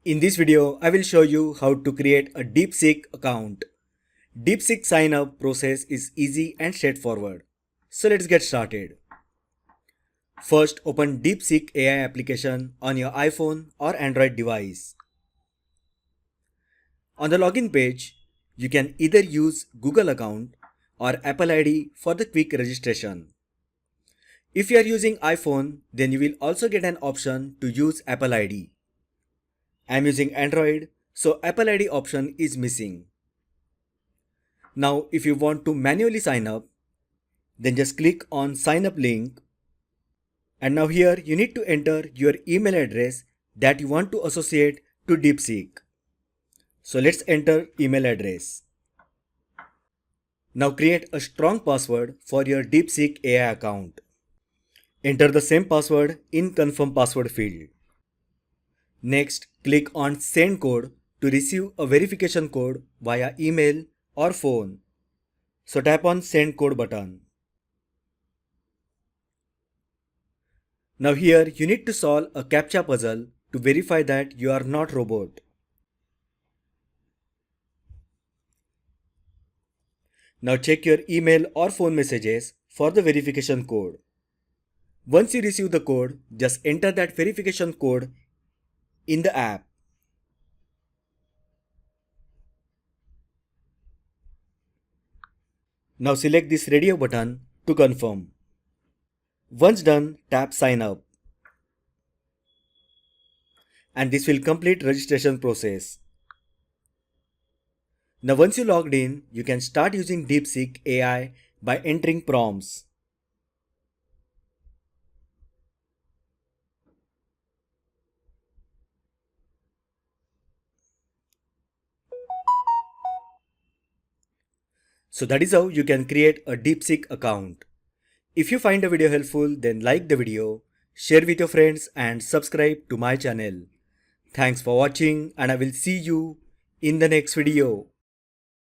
In this video, I will show you how to create a DeepSeek account. DeepSeek sign up process is easy and straightforward. So let's get started. First, open DeepSeek AI application on your iPhone or Android device. On the login page, you can either use Google account or Apple ID for the quick registration. If you are using iPhone, then you will also get an option to use Apple ID. I am using Android, so Apple ID option is missing. Now, if you want to manually sign up, then just click on sign up link. And now here you need to enter your email address that you want to associate to DeepSeek. So let's enter email address. Now create a strong password for your DeepSeek AI account. Enter the same password in confirm password field. Next, click on send code to receive a verification code via email or phone. So tap on send code button. Now here you need to solve a CAPTCHA puzzle to verify that you are not robot. Now check your email or phone messages for the verification code. Once you receive the code, just enter that verification code in the app. Now select this radio button to confirm. Once done, tap sign up. And this will complete registration process. Now once you logged in, you can start using DeepSeek AI by entering prompts. So that is how you can create a DeepSeek account. If you find the video helpful, then like the video, share with your friends and subscribe to my channel. Thanks for watching and I will see you in the next video.